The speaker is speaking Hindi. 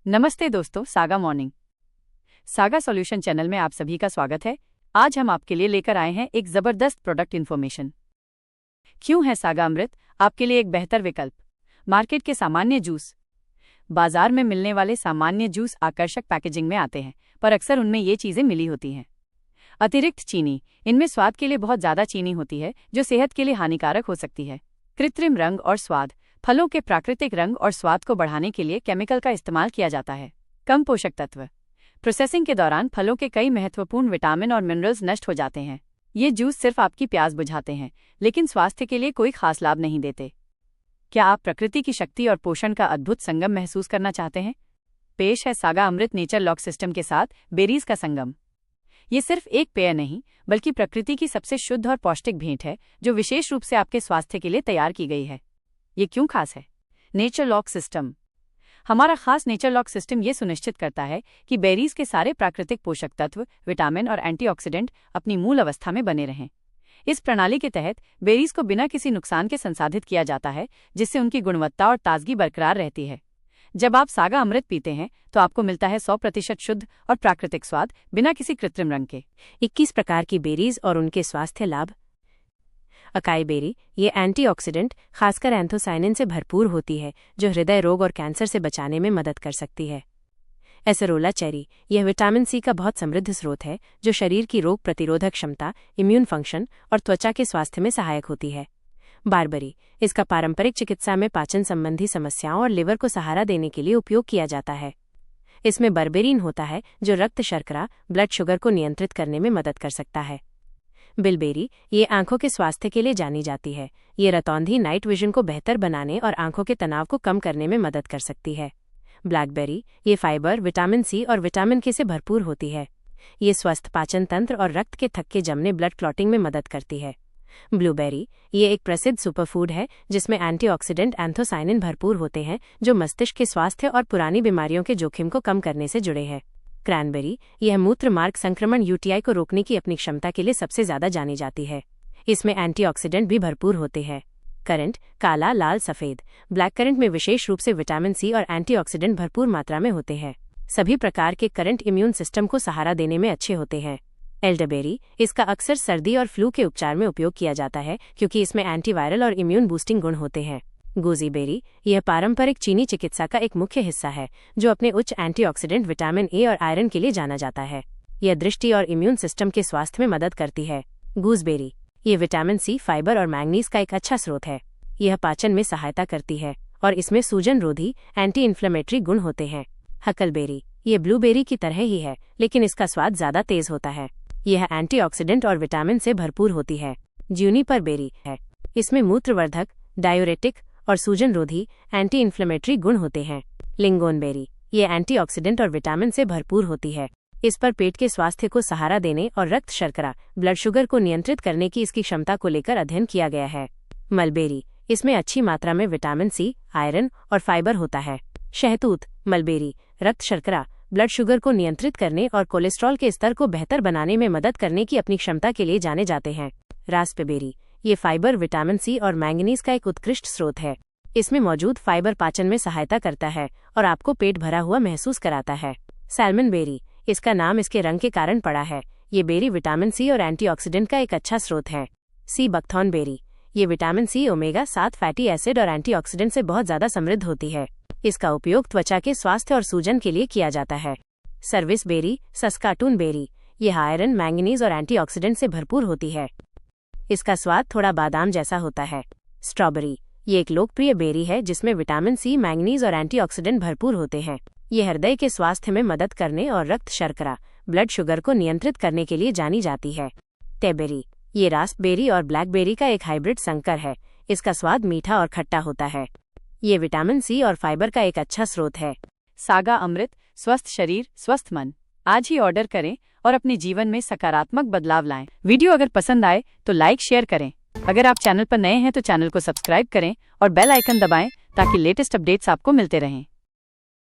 नमस्ते दोस्तों, saga morning saga solution channel में आप सभी का स्वागत है। आज हम आपके लिए लेकर आए हैं एक जबरदस्त प्रोडक्ट इन्फॉर्मेशन। क्यों है सागा अमृत आपके लिए एक बेहतर विकल्प? मार्केट के सामान्य जूस। बाजार में मिलने वाले सामान्य जूस आकर्षक पैकेजिंग में आते हैं, पर अक्सर उनमें ये चीजें मिली होती हैं। अतिरिक्त चीनी। इनमें स्वाद के लिए बहुत ज्यादा चीनी होती है, जो सेहत के लिए हानिकारक हो सकती है। कृत्रिम रंग और स्वाद। फलों के प्राकृतिक रंग और स्वाद को बढ़ाने के लिए केमिकल का इस्तेमाल किया जाता है। कम पोषक तत्व। प्रोसेसिंग के दौरान फलों के कई महत्वपूर्ण विटामिन और मिनरल्स नष्ट हो जाते हैं। ये जूस सिर्फ आपकी प्यास बुझाते हैं, लेकिन स्वास्थ्य के लिए कोई खास लाभ नहीं देते। क्या आप प्रकृति की शक्ति और पोषण का अद्भुत संगम महसूस करना चाहते हैं? पेश है सागा अमृत नेचर लॉक सिस्टम के साथ बेरीज का संगम। ये सिर्फ एक पेय नहीं, बल्कि प्रकृति की सबसे शुद्ध और पौष्टिक भेंट है, जो विशेष रूप से आपके स्वास्थ्य के लिए तैयार की गई है। ये क्यों खास है? Nature lock system. हमारा खास नेचर लॉक सिस्टम ये सुनिश्चित करता है कि बेरीज के सारे प्राकृतिक पोषक तत्व, विटामिन और एंटीऑक्सीडेंट अपनी मूल अवस्था में बने रहें। इस प्रणाली के तहत बेरीज को बिना किसी नुकसान के संसाधित किया जाता है, जिससे उनकी गुणवत्ता और ताजगी बरकरार रहती है। जब आप सागा अमृत पीते हैं तो आपको मिलता है 100% शुद्ध और प्राकृतिक स्वाद, बिना किसी कृत्रिम रंग के। 21 प्रकार की बेरीज और उनके स्वास्थ्य लाभ। अकाई बेरी, ये एंटीऑक्सीडेंट खासकर एंथोसाइनिन से भरपूर होती है, जो हृदय रोग और कैंसर से बचाने में मदद कर सकती है। एसेरोला चेरी, यह विटामिन सी का बहुत समृद्ध स्रोत है, जो शरीर की रोग प्रतिरोधक क्षमता, इम्यून फंक्शन और त्वचा के स्वास्थ्य में सहायक होती है। बारबरी, इसका पारंपरिक चिकित्सा में पाचन संबंधी समस्याओं और लिवर को सहारा देने के लिए उपयोग किया जाता है। इसमें बर्बेरिन होता है, जो रक्त शर्करा, ब्लड शुगर को नियंत्रित करने में मदद कर सकता है। बिलबेरी, ये आंखों के स्वास्थ्य के लिए जानी जाती है। ये रतौंधी नाइट विजन को बेहतर बनाने और आंखों के तनाव को कम करने में मदद कर सकती है। ब्लैकबेरी, ये फाइबर, विटामिन सी और विटामिन के से भरपूर होती है। ये स्वस्थ पाचन तंत्र और रक्त के थक्के जमने, ब्लड क्लॉटिंग में मदद करती है। ब्लूबेरी, ये एक प्रसिद्ध सुपरफूड है, जिसमें एंटीऑक्सीडेंट एंथोसाइनिन भरपूर होते हैं, जो मस्तिष्क के स्वास्थ्य और पुरानी बीमारियों के जोखिम को कम करने से जुड़े हैं। क्रैनबेरी, यह मूत्र मार्ग संक्रमण यूटीआई को रोकने की अपनी क्षमता के लिए सबसे ज्यादा जानी जाती है। इसमें एंटीऑक्सीडेंट भी भरपूर होते हैं। करंट, काला, लाल, सफेद। ब्लैक करंट में विशेष रूप से विटामिन सी और एंटीऑक्सीडेंट भरपूर मात्रा में होते हैं। सभी प्रकार के करंट इम्यून सिस्टम को सहारा देने में अच्छे होते हैं। एल्डरबेरी, इसका अक्सर सर्दी और फ्लू के उपचार में उपयोग किया जाता है, क्योंकि इसमें एंटीवायरल और इम्यून बूस्टिंग गुण होते हैं। गोजीबेरी, यह पारंपरिक चीनी चिकित्सा का एक मुख्य हिस्सा है, जो अपने उच्च एंटीऑक्सीडेंट, विटामिन ए और आयरन के लिए जाना जाता है। यह दृष्टि और इम्यून सिस्टम के स्वास्थ्य में मदद करती है। गूसबेरी, ये विटामिन सी, फाइबर और मैंगनीज का एक अच्छा स्रोत है। यह पाचन में सहायता करती है और इसमें सूजन रोधी, एंटी इन्फ्लेमेटरी गुण होते हैं। हकलबेरी, ये ब्लूबेरी की तरह ही है, लेकिन इसका स्वाद ज्यादा तेज होता है। यह एंटीऑक्सीडेंट और विटामिन से भरपूर होती है। ज्यूनिपर बेरी है, इसमें मूत्रवर्धक, डायूरेटिक और सूजन रोधी, एंटी इन्फ्लेमेटरी गुण होते हैं। लिंगोनबेरी, ये एंटीऑक्सीडेंट और विटामिन से भरपूर होती है। इस पर पेट के स्वास्थ्य को सहारा देने और रक्त शर्करा, ब्लड शुगर को नियंत्रित करने की इसकी क्षमता को लेकर अध्ययन किया गया है। मलबेरी, इसमें अच्छी मात्रा में विटामिन सी, आयरन और फाइबर होता है। शहतूत मलबेरी, रक्त शर्करा, ब्लड शुगर को नियंत्रित करने और कोलेस्ट्रॉल के स्तर को बेहतर बनाने में मदद करने की अपनी क्षमता के लिए जाने जाते हैं। रास्पबेरी, ये फाइबर, विटामिन सी और मैंगनीज का एक उत्कृष्ट स्रोत है। इसमें मौजूद फाइबर पाचन में सहायता करता है और आपको पेट भरा हुआ महसूस कराता है। सैल्मन बेरी, इसका नाम इसके रंग के कारण पड़ा है। ये बेरी विटामिन सी और एंटीऑक्सीडेंट का एक अच्छा स्रोत है। सी बकथॉर्न बेरी, ये विटामिन सी, ओमेगा-7 फैटी एसिड और एंटीऑक्सीडेंट से बहुत ज्यादा समृद्ध होती है। इसका उपयोग त्वचा के स्वास्थ्य और सूजन के लिए किया जाता है। सर्विस बेरी, सस्काटून बेरी, यह आयरन, मैंगनीज और एंटीऑक्सीडेंट से भरपूर होती है। इसका स्वाद थोड़ा बादाम जैसा होता है। स्ट्रॉबेरी, ये एक लोकप्रिय बेरी है, जिसमें विटामिन सी, मैंगनीज और एंटीऑक्सीडेंट भरपूर होते हैं। यह हृदय के स्वास्थ्य में मदद करने और रक्त शर्करा, ब्लड शुगर को नियंत्रित करने के लिए जानी जाती है। टेबेरी, ये रास्पबेरी और ब्लैकबेरी का एक हाइब्रिड संकर है। इसका स्वाद मीठा और खट्टा होता है। ये विटामिन सी और फाइबर का एक अच्छा स्रोत है। सागा अमृत, स्वस्थ शरीर, स्वस्थ मन। आज ही ऑर्डर करें और अपने जीवन में सकारात्मक बदलाव लाएं। वीडियो अगर पसंद आए तो लाइक, शेयर करें। अगर आप चैनल पर नए हैं तो चैनल को सब्सक्राइब करें और बेल आइकन दबाएं, ताकि लेटेस्ट अपडेट्स आपको मिलते रहें।